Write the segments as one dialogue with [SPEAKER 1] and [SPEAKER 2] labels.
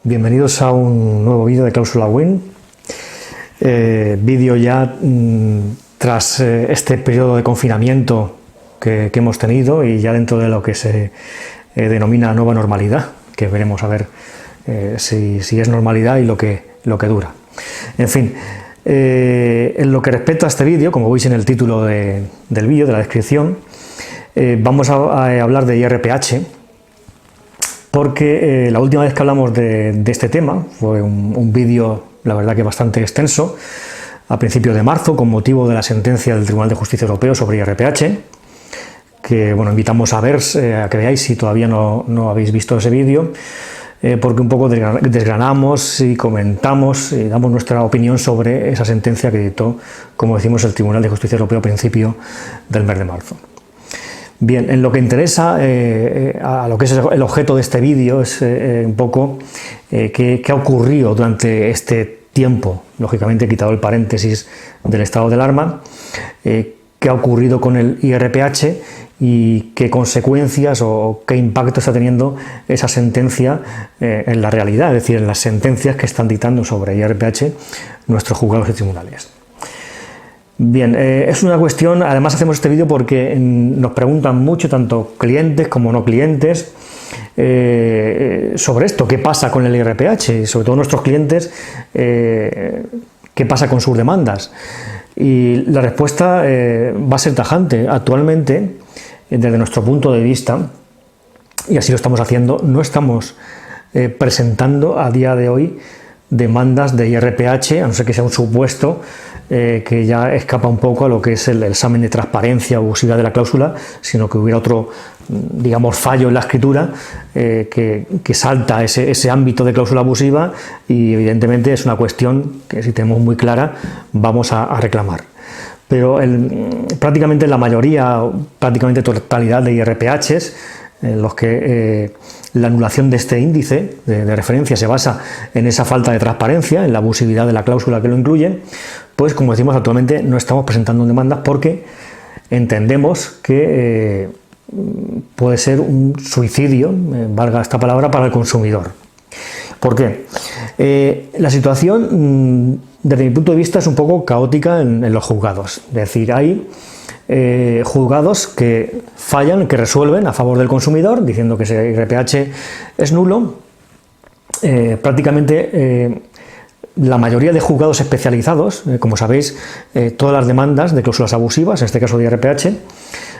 [SPEAKER 1] Bienvenidos a un nuevo vídeo de Cláusula Win. Vídeo ya tras este periodo de confinamiento que hemos tenido y ya dentro de lo que se denomina nueva normalidad, que veremos a ver si es normalidad y lo que dura. En fin, en lo que respecta a este vídeo, como veis en el título del vídeo, de la descripción, vamos a hablar de IRPH, porque la última vez que hablamos de este tema fue un vídeo, la verdad que bastante extenso, a principios de marzo, con motivo de la sentencia del Tribunal de Justicia Europeo sobre IRPH, que bueno, invitamos a ver, a que veáis si todavía no habéis visto ese vídeo, porque un poco desgranamos y comentamos y damos nuestra opinión sobre esa sentencia que dictó, como decimos, el Tribunal de Justicia Europeo a principio del mes de marzo. Bien, en lo que interesa a lo que es el objeto de este vídeo es un poco qué ha ocurrido durante este tiempo, lógicamente quitado el paréntesis del estado de alarma, qué ha ocurrido con el IRPH y qué consecuencias o qué impacto está teniendo esa sentencia en la realidad, es decir, en las sentencias que están dictando sobre IRPH nuestros juzgados y tribunales. Bien, es una cuestión, además hacemos este vídeo porque nos preguntan mucho, tanto clientes como no clientes, sobre esto, qué pasa con el IRPH, y sobre todo nuestros clientes, qué pasa con sus demandas. Y la respuesta va a ser tajante. Actualmente, desde nuestro punto de vista, y así lo estamos haciendo, no estamos presentando a día de hoy demandas de IRPH, a no ser que sea un supuesto que ya escapa un poco a lo que es el examen de transparencia o abusividad de la cláusula, sino que hubiera otro, digamos, fallo en la escritura que salta ese ámbito de cláusula abusiva, y evidentemente es una cuestión que, si tenemos muy clara, vamos a reclamar. Pero prácticamente la mayoría, prácticamente totalidad de IRPHs, en los que la anulación de este índice de referencia se basa en esa falta de transparencia, en la abusividad de la cláusula que lo incluye, pues como decimos, actualmente no estamos presentando demandas porque entendemos que puede ser un suicidio, valga esta palabra, para el consumidor. ¿Por qué? La situación, desde mi punto de vista, es un poco caótica en los juzgados. Es decir, hay juzgados que fallan, que resuelven a favor del consumidor, diciendo que ese IRPH es nulo. Prácticamente la mayoría de juzgados especializados, como sabéis, todas las demandas de cláusulas abusivas, en este caso de IRPH,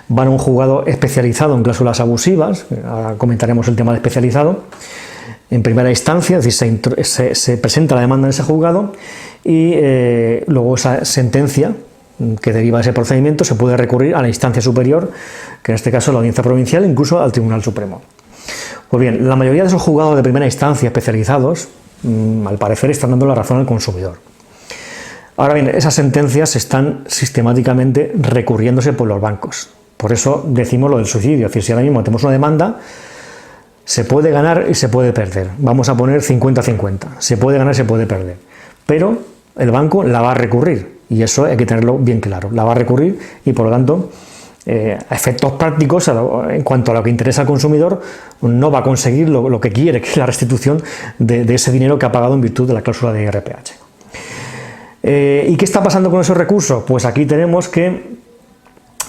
[SPEAKER 1] van a un juzgado especializado en cláusulas abusivas. Ahora comentaremos el tema de especializado. En primera instancia, es decir, se presenta la demanda en ese juzgado y luego esa sentencia que deriva de ese procedimiento se puede recurrir a la instancia superior, que en este caso es la Audiencia Provincial, incluso al Tribunal Supremo. Pues bien, la mayoría de esos juzgados de primera instancia especializados, al parecer, están dando la razón al consumidor. Ahora bien, esas sentencias están sistemáticamente recurriéndose por los bancos. Por eso decimos lo del suicidio. Es decir, si ahora mismo tenemos una demanda, se puede ganar y se puede perder. Vamos a poner 50-50. Se puede ganar y se puede perder. Pero el banco la va a recurrir. Y eso hay que tenerlo bien claro. La va a recurrir y, por lo tanto, a efectos prácticos, en cuanto a lo que interesa al consumidor, no va a conseguir lo que quiere, que es la restitución de ese dinero que ha pagado en virtud de la cláusula de IRPH. ¿Y qué está pasando con esos recursos? Pues aquí tenemos que,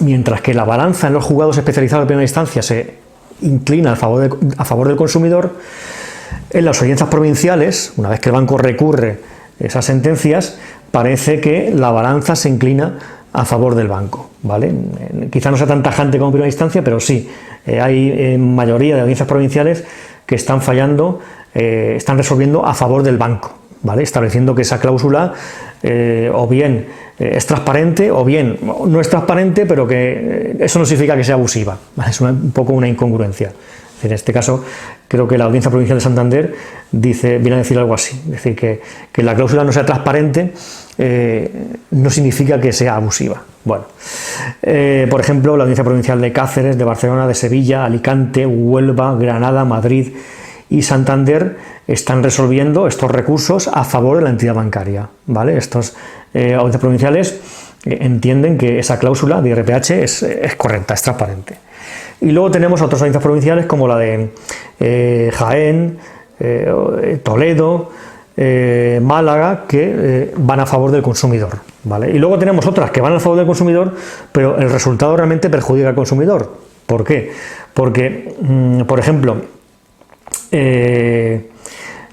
[SPEAKER 1] mientras que la balanza en los juzgados especializados de primera instancia se inclina a favor del consumidor, en las audiencias provinciales, una vez que el banco recurre esas sentencias, parece que la balanza se inclina a favor del banco, ¿vale? Quizá no sea tan tajante como en primera instancia, pero sí, hay mayoría de audiencias provinciales que están fallando, están resolviendo a favor del banco, ¿vale? Estableciendo que esa cláusula o bien es transparente o bien no es transparente, pero que eso no significa que sea abusiva, ¿vale? Es un poco una incongruencia. En este caso, creo que la Audiencia Provincial de Santander viene a decir algo así, es decir, que la cláusula no sea transparente no significa que sea abusiva. Bueno, por ejemplo, la Audiencia Provincial de Cáceres, de Barcelona, de Sevilla, Alicante, Huelva, Granada, Madrid y Santander están resolviendo estos recursos a favor de la entidad bancaria, ¿vale? Estos audiencias provinciales entienden que esa cláusula de IRPH es correcta, es transparente. Y luego tenemos otras audiencias provinciales como la de Jaén, Toledo, Málaga, que van a favor del consumidor, ¿vale? Y luego tenemos otras que van a favor del consumidor, pero el resultado realmente perjudica al consumidor. ¿Por qué? Porque, por ejemplo, la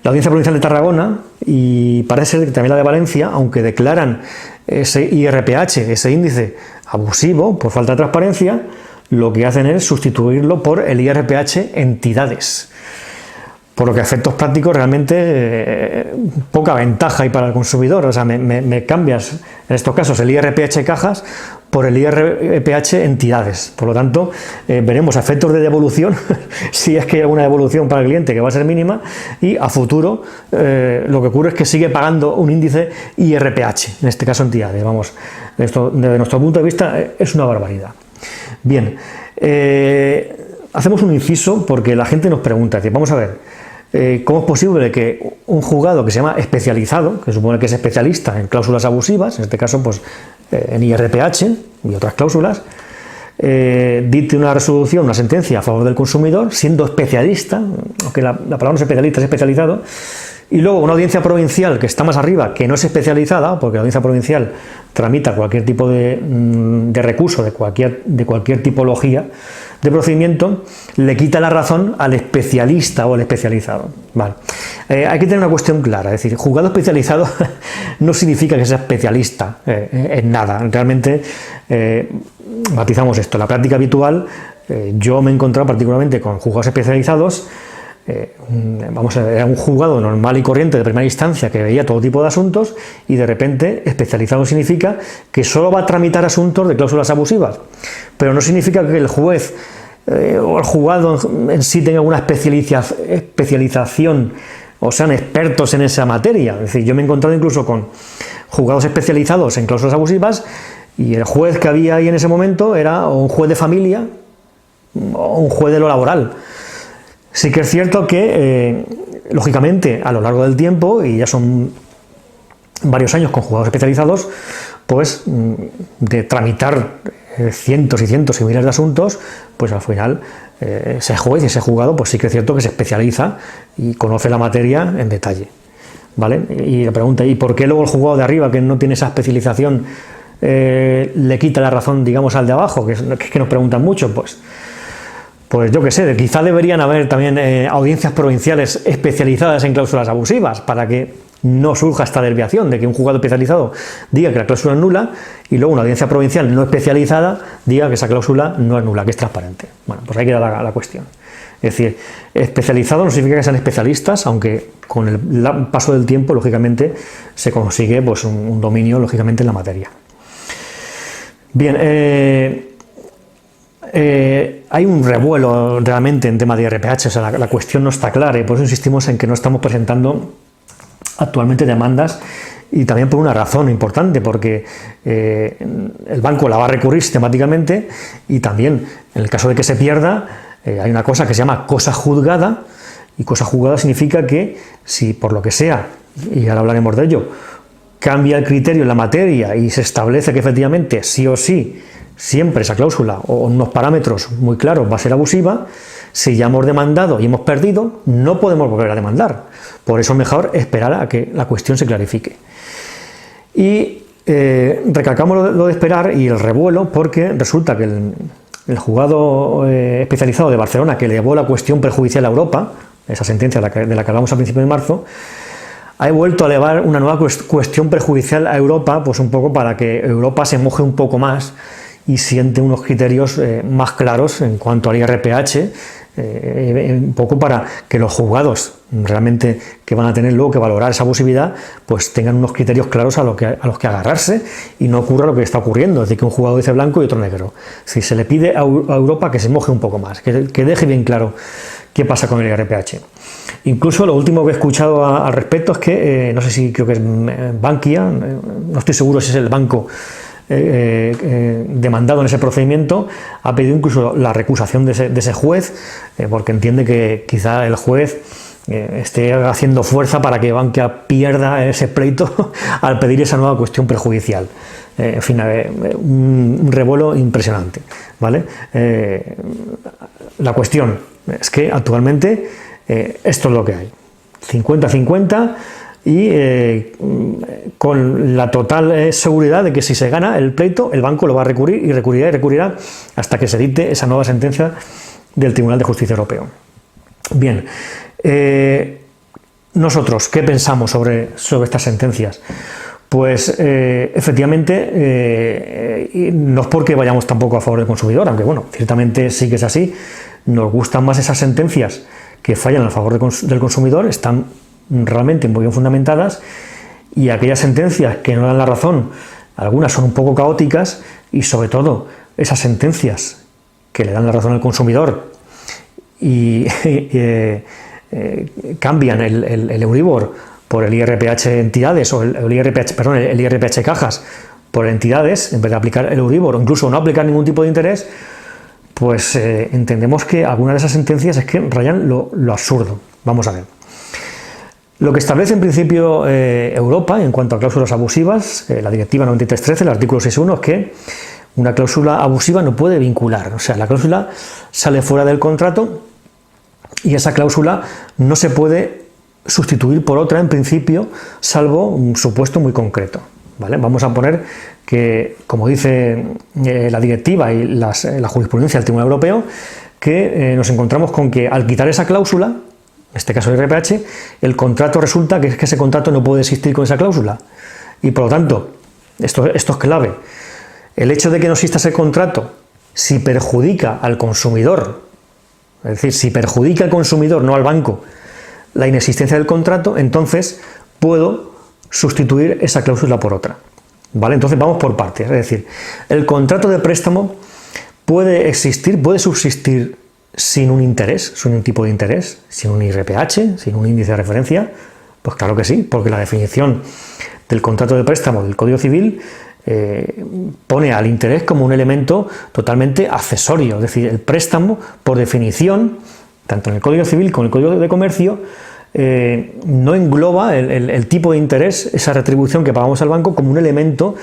[SPEAKER 1] Audiencia Provincial de Tarragona, y parece ser que también la de Valencia, aunque declaran ese IRPH, ese índice abusivo por falta de transparencia, lo que hacen es sustituirlo por el IRPH entidades. Por lo que a efectos prácticos realmente poca ventaja hay para el consumidor. O sea, me cambias en estos casos el IRPH cajas por el IRPH entidades. Por lo tanto, veremos efectos de devolución, si es que hay alguna devolución para el cliente, que va a ser mínima, y a futuro lo que ocurre es que sigue pagando un índice IRPH, en este caso entidades. Vamos, esto desde nuestro punto de vista es una barbaridad. Bien, hacemos un inciso porque la gente nos pregunta, que vamos a ver, ¿cómo es posible que un juzgado que se llama especializado, que supone que es especialista en cláusulas abusivas, en este caso pues en IRPH y otras cláusulas, dicte una resolución, una sentencia a favor del consumidor, siendo especialista, aunque la palabra no es especialista, es especializado, y luego una audiencia provincial que está más arriba, que no es especializada, porque la audiencia provincial tramita cualquier tipo de recurso de cualquier tipología de procedimiento, le quita la razón al especialista o al especializado. Vale. Hay que tener una cuestión clara, es decir, juzgado especializado no significa que sea especialista en nada. Realmente matizamos esto. En la práctica habitual yo me he encontrado particularmente con juzgados especializados. Vamos a ver, era un juzgado normal y corriente de primera instancia que veía todo tipo de asuntos, y de repente especializado significa que solo va a tramitar asuntos de cláusulas abusivas, pero no significa que el juez o el juzgado en sí tenga una especialización o sean expertos en esa materia. Es decir, yo me he encontrado incluso con juzgados especializados en cláusulas abusivas y el juez que había ahí en ese momento era o un juez de familia o un juez de lo laboral. Sí que es cierto que, lógicamente, a lo largo del tiempo, y ya son varios años con juzgados especializados, pues de tramitar cientos y cientos y miles de asuntos, pues al final ese juez y ese juzgado, pues sí que es cierto que se especializa y conoce la materia en detalle, ¿vale? Y la pregunta, ¿y por qué luego el juzgado de arriba, que no tiene esa especialización, le quita la razón, digamos, al de abajo? Que nos preguntan mucho, pues yo qué sé, quizá deberían haber también audiencias provinciales especializadas en cláusulas abusivas para que no surja esta desviación de que un juzgado especializado diga que la cláusula es nula y luego una audiencia provincial no especializada diga que esa cláusula no es nula, que es transparente. Bueno, pues ahí queda la cuestión. Es decir, especializado no significa que sean especialistas, aunque con el paso del tiempo, lógicamente, se consigue pues, un dominio, lógicamente, en la materia. Bien, hay un revuelo realmente en tema de IRPH, o sea, la cuestión no está clara, y por eso insistimos en que no estamos presentando actualmente demandas, y también por una razón importante, porque el banco la va a recurrir sistemáticamente, y también en el caso de que se pierda, hay una cosa que se llama cosa juzgada, y cosa juzgada significa que si por lo que sea, y ahora hablaremos de ello, cambia el criterio en la materia y se establece que efectivamente sí o sí siempre esa cláusula o unos parámetros muy claros va a ser abusiva, si ya hemos demandado y hemos perdido, no podemos volver a demandar. Por eso es mejor esperar a que la cuestión se clarifique. Y recalcamos lo de esperar y el revuelo, porque resulta que el juzgado especializado de Barcelona, que elevó la cuestión perjudicial a Europa, esa sentencia de la que hablamos a principios de marzo, ha vuelto a elevar una nueva cuestión perjudicial a Europa, pues un poco para que Europa se moje un poco más y siente unos criterios más claros en cuanto al IRPH, un poco para que los juzgados realmente que van a tener luego que valorar esa abusividad, pues tengan unos criterios claros a los que agarrarse y no ocurra lo que está ocurriendo, es decir, que un juzgado dice blanco y otro negro. Si se le pide a Europa que se moje un poco más, que deje bien claro qué pasa con el IRPH. Incluso lo último que he escuchado al respecto es que, no sé si creo que es Bankia, no estoy seguro si es el banco demandado en ese procedimiento, ha pedido incluso la recusación de ese juez, porque entiende que quizá el juez esté haciendo fuerza para que Bankia pierda ese pleito al pedir esa nueva cuestión perjudicial. En fin, un revuelo impresionante, ¿vale? La cuestión es que actualmente esto es lo que hay. 50-50 y con la total seguridad de que si se gana el pleito, el banco lo va a recurrir y recurrirá hasta que se dicte esa nueva sentencia del Tribunal de Justicia Europeo. Bien, nosotros, ¿qué pensamos sobre estas sentencias? Pues efectivamente, no es porque vayamos tampoco a favor del consumidor, aunque bueno, ciertamente sí que es así, nos gustan más esas sentencias que fallan a favor del consumidor, están realmente muy bien fundamentadas, y aquellas sentencias que no dan la razón, algunas son un poco caóticas, y sobre todo esas sentencias que le dan la razón al consumidor y cambian el Euribor por el IRPH entidades, o el IRPH cajas por entidades, en vez de aplicar el Euribor, o incluso no aplicar ningún tipo de interés, pues entendemos que algunas de esas sentencias es que rayan lo absurdo. Vamos a ver. Lo que establece en principio Europa en cuanto a cláusulas abusivas, la Directiva 9313, el artículo 6.1, es que una cláusula abusiva no puede vincular, o sea, la cláusula sale fuera del contrato y esa cláusula no se puede sustituir por otra en principio, salvo un supuesto muy concreto, ¿vale? Vamos a poner que, como dice la directiva y la jurisprudencia del Tribunal Europeo, que nos encontramos con que al quitar esa cláusula, en este caso el IRPH, el contrato resulta que ese contrato no puede existir con esa cláusula, y por lo tanto, esto es clave, el hecho de que no exista ese contrato, si perjudica al consumidor, es decir, si perjudica al consumidor, no al banco, la inexistencia del contrato, entonces puedo sustituir esa cláusula por otra, ¿vale? Entonces vamos por partes, es decir, el contrato de préstamo puede existir, puede subsistir sin un interés, sin un tipo de interés, sin un IRPH, sin un índice de referencia. Pues claro que sí, porque la definición del contrato de préstamo del Código Civil pone al interés como un elemento totalmente accesorio, es decir, el préstamo, por definición, tanto en el Código Civil como en el Código de Comercio, no engloba el tipo de interés, esa retribución que pagamos al banco, como un elemento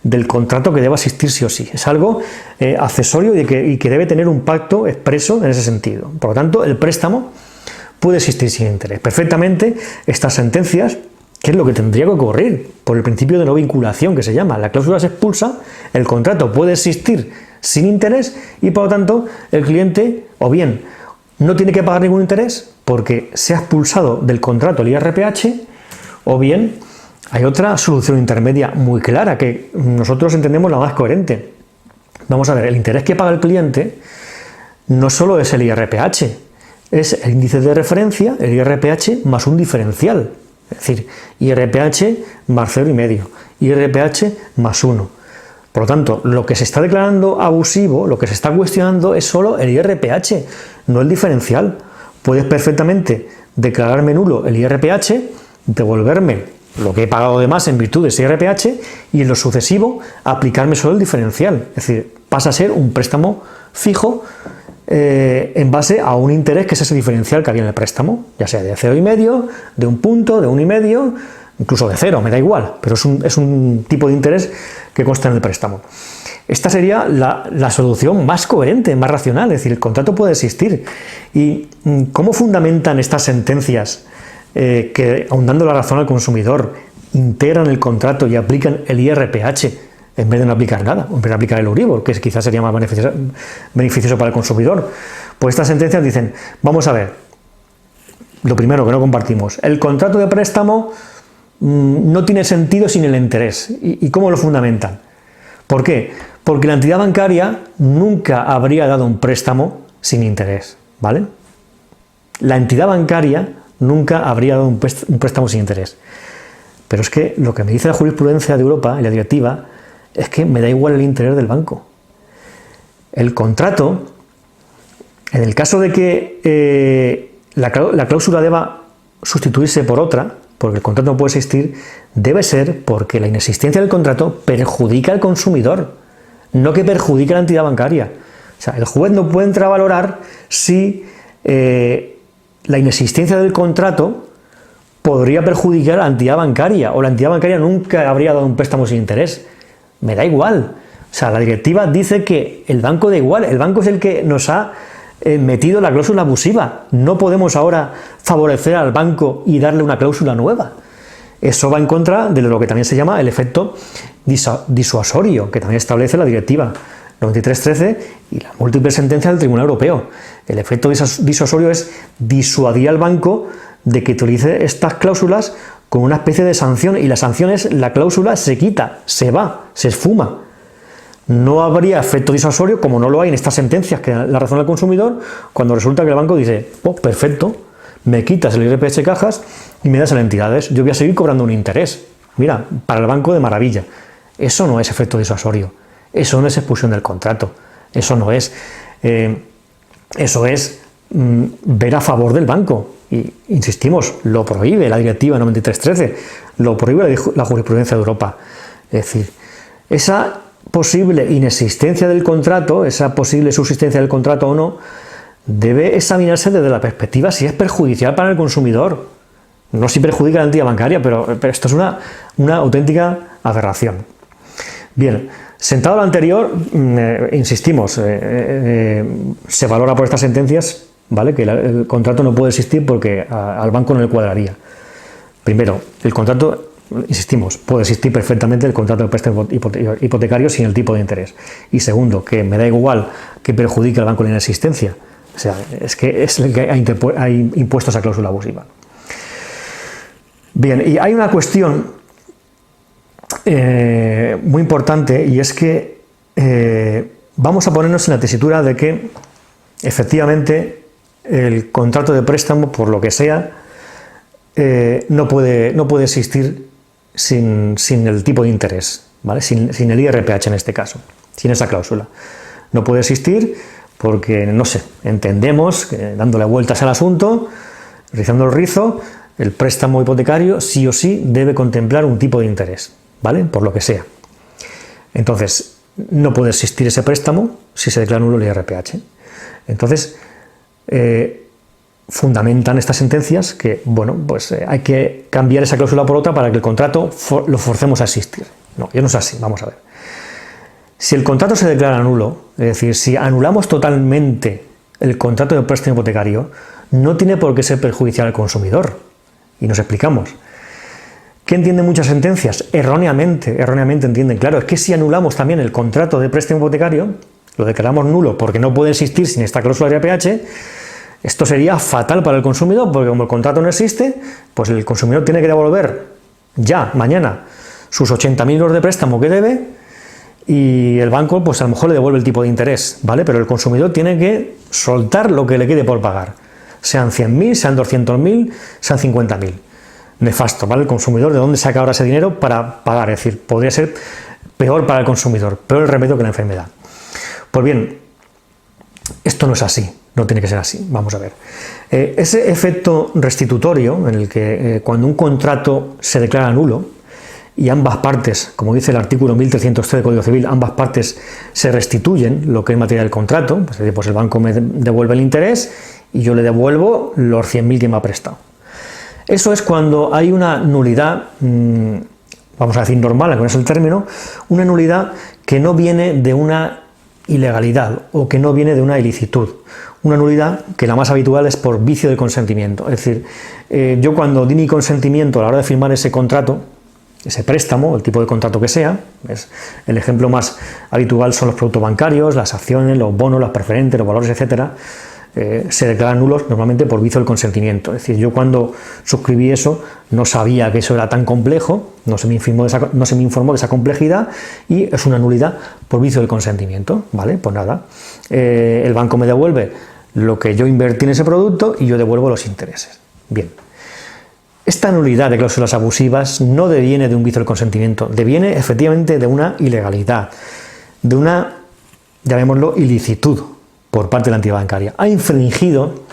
[SPEAKER 1] del contrato que deba existir sí o sí. Es algo accesorio y que debe tener un pacto expreso en ese sentido. Por lo tanto, el préstamo puede existir sin interés. Perfectamente, estas sentencias, ¿qué es lo que tendría que ocurrir? Por el principio de no vinculación, que se llama. La cláusula se expulsa, el contrato puede existir sin interés y, por lo tanto, el cliente, o bien, no tiene que pagar ningún interés porque se ha expulsado del contrato el IRPH, o bien hay otra solución intermedia muy clara que nosotros entendemos la más coherente. Vamos a ver, el interés que paga el cliente no solo es el IRPH, es el índice de referencia, el IRPH más un diferencial, es decir, IRPH más 0,5, IRPH más 1. Por lo tanto, lo que se está declarando abusivo, lo que se está cuestionando es solo el IRPH, no el diferencial. Puedes perfectamente declararme nulo el IRPH, devolverme lo que he pagado de más en virtud de ese IRPH y en lo sucesivo aplicarme solo el diferencial. Es decir, pasa a ser un préstamo fijo en base a un interés que es ese diferencial que había en el préstamo, ya sea de 0,5, de un punto, de 1,5, incluso de 0, me da igual, pero es un tipo de interés que consta en el préstamo. Esta sería la solución más coherente, más racional, es decir, el contrato puede existir. ¿Y cómo fundamentan estas sentencias que, ahondando la razón al consumidor, integran el contrato y aplican el IRPH en vez de no aplicar nada, en vez de aplicar el Euribor, que quizás sería más beneficioso para el consumidor? Pues estas sentencias dicen, vamos a ver, lo primero que no compartimos, el contrato de préstamo no tiene sentido sin el interés. ¿Y cómo lo fundamentan? ¿Por qué? Porque la entidad bancaria nunca habría dado un préstamo sin interés, ¿vale? La entidad bancaria nunca habría dado un préstamo sin interés. Pero es que lo que me dice la jurisprudencia de Europa y la directiva es que me da igual el interés del banco. El contrato, en el caso de que la cláusula deba sustituirse por otra, porque el contrato no puede existir, debe ser porque la inexistencia del contrato perjudica al consumidor, no que perjudique a la entidad bancaria. O sea, el juez no puede entrar a valorar si la inexistencia del contrato podría perjudicar a la entidad bancaria, o la entidad bancaria nunca habría dado un préstamo sin interés. Me da igual. O sea, la directiva dice que el banco da igual, el banco es el que nos ha metido la cláusula abusiva. No podemos ahora favorecer al banco y darle una cláusula nueva. Eso va en contra de lo que también se llama el efecto disuasorio, que también establece la directiva 93/13 y las múltiples sentencias del Tribunal Europeo. El efecto disuasorio es disuadir al banco de que utilice estas cláusulas con una especie de sanción, y la sanción es la cláusula se quita, se va, se esfuma. No habría efecto disuasorio, como no lo hay en estas sentencias que dan la razón al consumidor, cuando resulta que el banco dice, oh, perfecto, me quitas el IRPH cajas y me das a entidades, yo voy a seguir cobrando un interés. Mira, para el banco de maravilla. Eso no es efecto disuasorio, eso no es expulsión del contrato, eso no es, eso es ver a favor del banco. Y insistimos, lo prohíbe la directiva 93/13, lo prohíbe la jurisprudencia de Europa. Es decir, esa posible inexistencia del contrato, esa posible subsistencia del contrato o no, debe examinarse desde la perspectiva si es perjudicial para el consumidor. No si perjudica la entidad bancaria, pero esto es una auténtica aberración. Bien, sentado lo anterior, insistimos, se valora por estas sentencias, ¿vale?, que el contrato no puede existir porque al banco no le cuadraría. Primero, el contrato, insistimos, puede existir perfectamente el contrato de préstamo hipotecario sin el tipo de interés. Y segundo, que me da igual que perjudique al banco la inexistencia. O sea, es que hay impuesto esa cláusula abusiva. Bien, y hay una cuestión muy importante, y es que vamos a ponernos en la tesitura de que efectivamente el contrato de préstamo, por lo que sea, no puede existir sin el tipo de interés, ¿vale? Sin el IRPH en este caso, sin esa cláusula. No puede existir porque, no sé, entendemos que, dándole vueltas al asunto, rizando el rizo, el préstamo hipotecario sí o sí debe contemplar un tipo de interés, ¿vale?, por lo que sea. Entonces, no puede existir ese préstamo si se declara nulo el IRPH. Entonces, fundamentan estas sentencias que, bueno, pues hay que cambiar esa cláusula por otra para que el contrato lo forcemos a existir. No, ya no es así, vamos a ver. Si el contrato se declara nulo, es decir, si anulamos totalmente el contrato de préstamo hipotecario, no tiene por qué ser perjudicial al consumidor. Y nos explicamos. ¿Qué entienden muchas sentencias? Erróneamente entienden, claro, es que si anulamos también el contrato de préstamo hipotecario, lo declaramos nulo porque no puede existir sin esta cláusula de IRPH, esto sería fatal para el consumidor, porque como el contrato no existe, pues el consumidor tiene que devolver ya, mañana, sus 80.000 euros de préstamo que debe, y el banco pues a lo mejor le devuelve el tipo de interés, ¿vale? Pero el consumidor tiene que soltar lo que le quede por pagar, sean 100.000, sean 200.000, sean 50.000. Nefasto, ¿vale? El consumidor, ¿de dónde saca ahora ese dinero para pagar? Es decir, podría ser peor para el consumidor, peor el remedio que la enfermedad. Pues bien, esto no es así, no tiene que ser así, vamos a ver. Ese efecto restitutorio, en el que cuando un contrato se declara nulo, y ambas partes, como dice el artículo 1303 del Código Civil, ambas partes se restituyen lo que es materia del contrato, pues, es decir, pues el banco me devuelve el interés y yo le devuelvo los 100.000 que me ha prestado. Eso es cuando hay una nulidad, vamos a decir normal, que no es el término, una nulidad que no viene de una ilegalidad o que no viene de una ilicitud. Una nulidad que la más habitual es por vicio de consentimiento. Es decir, yo cuando di mi consentimiento a la hora de firmar ese contrato, ese préstamo, el tipo de contrato que sea, el ejemplo más habitual son los productos bancarios, las acciones, los bonos, las preferentes, los valores, etcétera, se declaran nulos normalmente por vicio del consentimiento. Es decir, yo cuando suscribí eso no sabía que eso era tan complejo, no se me informó de esa complejidad, y es una nulidad por vicio del consentimiento, ¿vale? Pues nada, el banco me devuelve lo que yo invertí en ese producto y yo devuelvo los intereses. Bien. Esta nulidad de cláusulas abusivas no deviene de un vicio del consentimiento, deviene efectivamente de una ilegalidad, de una, llamémoslo, ilicitud por parte de la entidad bancaria. Ha infringido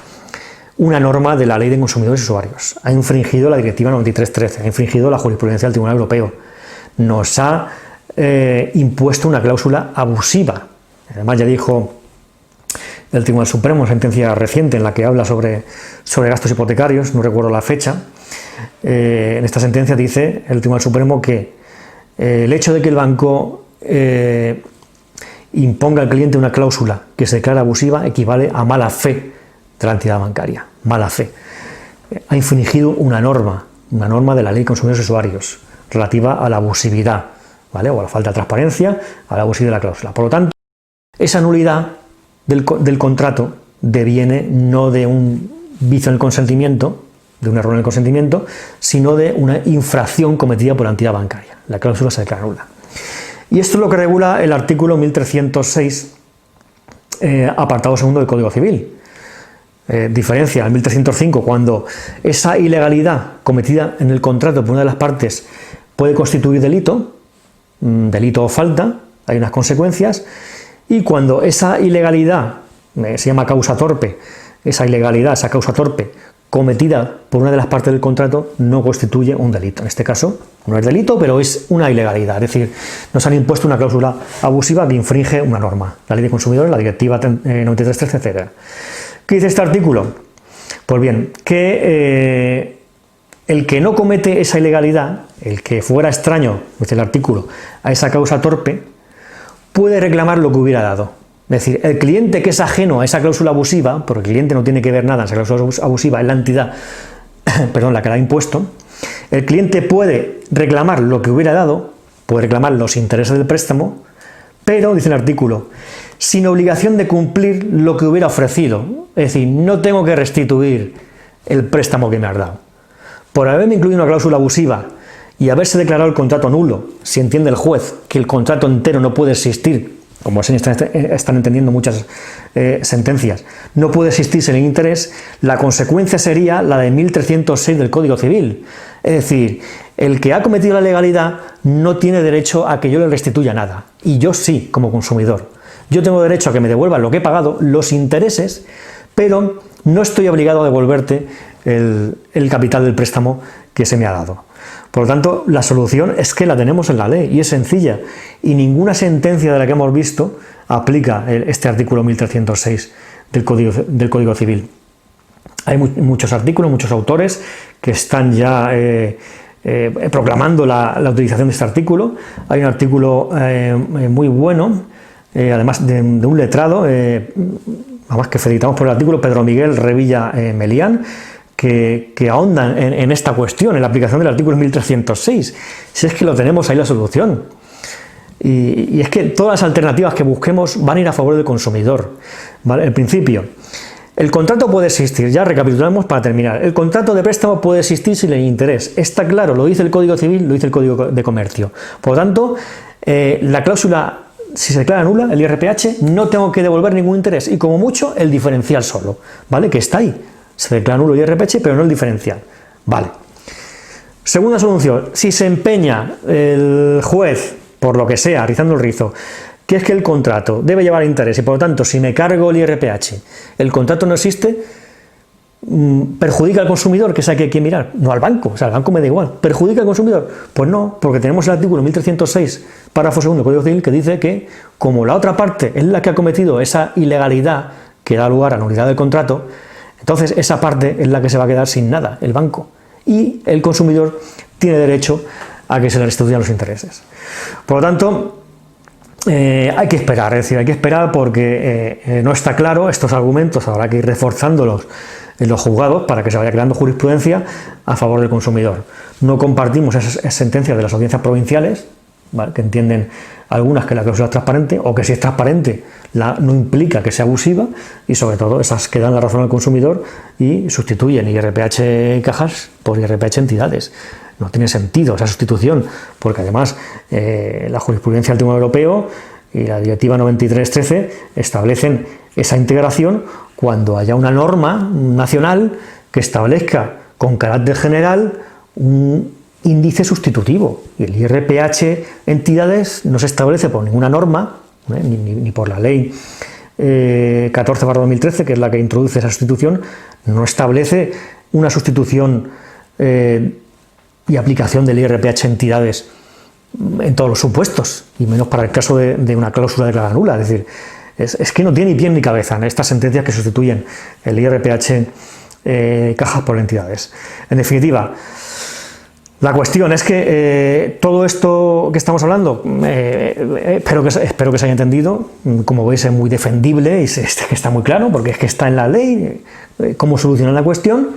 [SPEAKER 1] una norma de la Ley de Consumidores y Usuarios, ha infringido la Directiva 93/13, ha infringido la jurisprudencia del Tribunal Europeo, nos ha impuesto una cláusula abusiva. Además, ya dijo el Tribunal Supremo en sentencia reciente en la que habla sobre gastos hipotecarios, no recuerdo la fecha. En esta sentencia dice el Tribunal Supremo que el hecho de que el banco imponga al cliente una cláusula que se declara abusiva equivale a mala fe de la entidad bancaria, mala fe. Ha infringido una norma de la Ley de Consumidores y Usuarios relativa a la abusividad, ¿vale? O a la falta de transparencia, a la abusividad de la cláusula. Por lo tanto, esa nulidad del contrato deviene no de un vicio en el consentimiento, de un error en el consentimiento, sino de una infracción cometida por la entidad bancaria. La cláusula se declara nula. Y esto es lo que regula el artículo 1306, apartado segundo del Código Civil. Diferencia al 1305 cuando esa ilegalidad cometida en el contrato por una de las partes puede constituir delito o falta, hay unas consecuencias, y cuando esa ilegalidad, se llama causa torpe, esa causa torpe cometida por una de las partes del contrato no constituye un delito. En este caso no es delito, pero es una ilegalidad, es decir, nos han impuesto una cláusula abusiva que infringe una norma, la Ley de Consumidores, la Directiva 93.13, etc. ¿Qué dice este artículo? Pues bien, que el que no comete esa ilegalidad, el que fuera extraño, dice el artículo, a esa causa torpe, puede reclamar lo que hubiera dado. Es decir, el cliente que es ajeno a esa cláusula abusiva, porque el cliente no tiene que ver nada en esa cláusula abusiva, es la entidad perdón, la que la ha impuesto, el cliente puede reclamar lo que hubiera dado, puede reclamar los intereses del préstamo, pero, dice el artículo, sin obligación de cumplir lo que hubiera ofrecido. Es decir, no tengo que restituir el préstamo que me has dado. Por haberme incluido una cláusula abusiva y haberse declarado el contrato nulo, si entiende el juez que el contrato entero no puede existir, como están entendiendo muchas sentencias, no puede existir sin el interés, la consecuencia sería la de 1306 del Código Civil. Es decir, el que ha cometido la ilegalidad no tiene derecho a que yo le restituya nada, y yo sí, como consumidor. Yo tengo derecho a que me devuelvan lo que he pagado, los intereses, pero no estoy obligado a devolverte el capital del préstamo que se me ha dado. Por lo tanto, la solución es que la tenemos en la ley y es sencilla, y ninguna sentencia de la que hemos visto aplica este artículo 1306 del Código Civil. Hay muchos artículos, muchos autores que están ya proclamando la utilización de este artículo. Hay un artículo muy bueno, además de un letrado, además que felicitamos por el artículo, Pedro Miguel Revilla Melián, que ahondan en esta cuestión, en la aplicación del artículo 1306. Si es que lo tenemos ahí la solución. Y es que todas las alternativas que busquemos van a ir a favor del consumidor, ¿vale? El principio. El contrato puede existir, ya recapitulamos para terminar. El contrato de préstamo puede existir sin el interés. Está claro, lo dice el Código Civil, lo dice el Código de Comercio. Por lo tanto, la cláusula, si se declara nula, el IRPH, no tengo que devolver ningún interés, y como mucho el diferencial solo, ¿vale? Que está ahí. Se declara nulo el IRPH, pero no el diferencial. Vale. Segunda solución, si se empeña el juez, por lo que sea, rizando el rizo, que es que el contrato debe llevar interés y por lo tanto, si me cargo el IRPH, el contrato no existe, ¿perjudica al consumidor? Que es hay que mirar. No al banco, o sea, al banco me da igual. ¿Perjudica al consumidor? Pues no, porque tenemos el artículo 1306, párrafo segundo del Código Civil, que dice que, como la otra parte es la que ha cometido esa ilegalidad que da lugar a nulidad del contrato, entonces esa parte es la que se va a quedar sin nada, el banco, y el consumidor tiene derecho a que se le restituyan los intereses. Por lo tanto, hay que esperar, es decir, hay que esperar porque no está claro estos argumentos, habrá que ir reforzándolos en los juzgados para que se vaya creando jurisprudencia a favor del consumidor. No compartimos esas sentencias de las audiencias provinciales, ¿vale? Que entienden algunas que la cláusula es transparente, o que si es transparente no implica que sea abusiva, y sobre todo esas que dan la razón al consumidor y sustituyen IRPH cajas por IRPH entidades. No tiene sentido esa sustitución, porque además la jurisprudencia del Tribunal Europeo y la Directiva 93.13 establecen esa integración cuando haya una norma nacional que establezca con carácter general un índice sustitutivo. Y el IRPH entidades no se establece por ninguna norma, ni por la ley 14/2013, que es la que introduce esa sustitución, no establece una sustitución y aplicación del IRPH entidades en todos los supuestos, y menos para el caso de una cláusula declarada nula. Es decir, es que no tiene ni pie ni cabeza en estas sentencias que sustituyen el IRPH cajas por entidades. En definitiva, La cuestión es que todo esto que estamos hablando, espero que se haya entendido. Como veis, es muy defendible y está muy claro, porque es que está en la ley cómo solucionar la cuestión.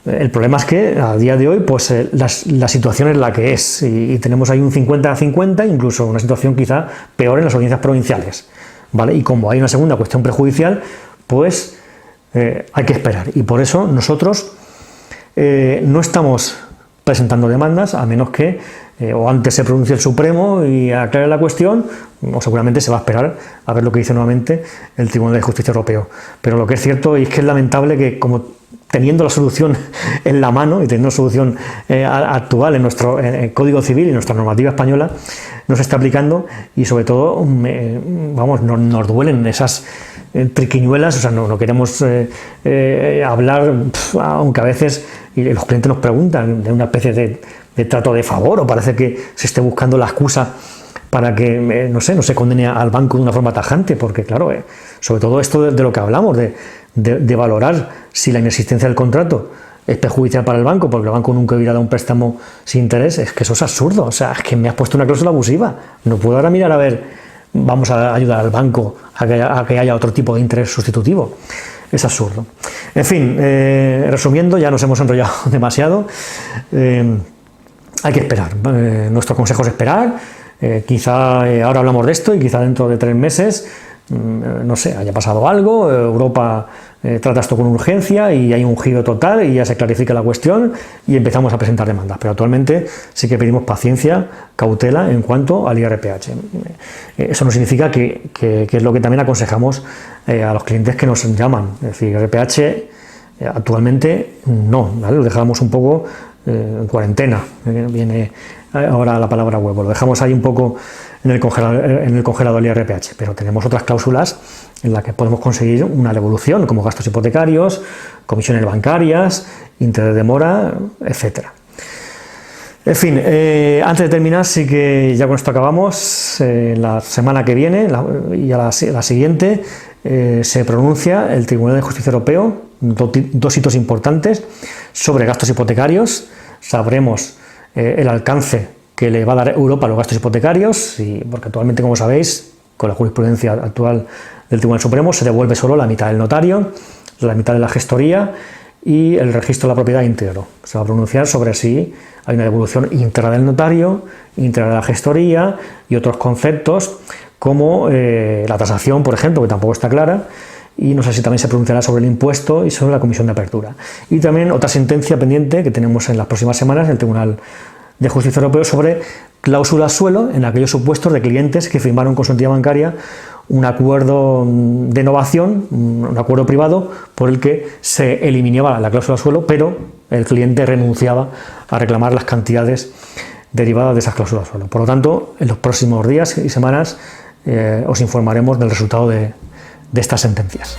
[SPEAKER 1] El problema es que a día de hoy pues la situación es la que es y tenemos ahí un 50-50, incluso una situación quizá peor en las audiencias provinciales, ¿vale? Y como hay una segunda cuestión prejudicial, pues hay que esperar. Y por eso nosotros no estamos presentando demandas, a menos que o antes se pronuncie el Supremo y aclare la cuestión, o seguramente se va a esperar a ver lo que dice nuevamente el Tribunal de Justicia Europeo. Pero lo que es cierto es que es lamentable que, como teniendo la solución en la mano y teniendo la solución actual en nuestro Código Civil y nuestra normativa española, no se está aplicando, y sobre todo nos duelen esas triquiñuelas. O sea, no queremos hablar, aunque a veces y los clientes nos preguntan, de una especie de trato de favor, o parece que se esté buscando la excusa para que no se condene al banco de una forma tajante, porque claro, sobre todo esto de lo que hablamos, de valorar si la inexistencia del contrato es perjudicial para el banco, porque el banco nunca hubiera dado un préstamo sin interés. Es que eso es absurdo. O sea, es que me has puesto una cláusula abusiva, no puedo ahora mirar a ver, vamos a ayudar al banco a que haya otro tipo de interés sustitutivo. Es absurdo. En fin, resumiendo, ya nos hemos enrollado demasiado. Hay que esperar. Nuestro consejo es esperar. Quizá ahora hablamos de esto y quizá dentro de 3 meses, no sé, haya pasado algo, Europa trata esto con urgencia y hay un giro total y ya se clarifica la cuestión y empezamos a presentar demandas. Pero actualmente sí que pedimos paciencia, cautela en cuanto al IRPH. Eso no significa que es lo que también aconsejamos a los clientes que nos llaman. Es decir, IRPH actualmente no, ¿vale? Lo dejamos un poco en cuarentena, viene ahora la palabra huevo, lo dejamos ahí un poco en el congelador del IRPH, pero tenemos otras cláusulas en las que podemos conseguir una devolución, como gastos hipotecarios, comisiones bancarias, interés de mora, etcétera. En fin, antes de terminar, sí que ya con esto acabamos. La semana que viene y a la siguiente se pronuncia el Tribunal de Justicia Europeo, dos hitos importantes sobre gastos hipotecarios. Sabremos el alcance que le va a dar Europa a los gastos hipotecarios, porque actualmente, como sabéis, con la jurisprudencia actual del Tribunal Supremo, se devuelve solo la mitad del notario, la mitad de la gestoría y el registro de la propiedad íntegro. Se va a pronunciar sobre si hay una devolución íntegra del notario, íntegra de la gestoría y otros conceptos como la tasación, por ejemplo, que tampoco está clara, y no sé si también se pronunciará sobre el impuesto y sobre la comisión de apertura. Y también otra sentencia pendiente que tenemos en las próximas semanas del Tribunal de Justicia Europeo sobre cláusulas suelo en aquellos supuestos de clientes que firmaron con su entidad bancaria un acuerdo de novación, un acuerdo privado por el que se eliminaba la cláusula suelo, pero el cliente renunciaba a reclamar las cantidades derivadas de esas cláusulas suelo. Por lo tanto, en los próximos días y semanas os informaremos del resultado de estas sentencias.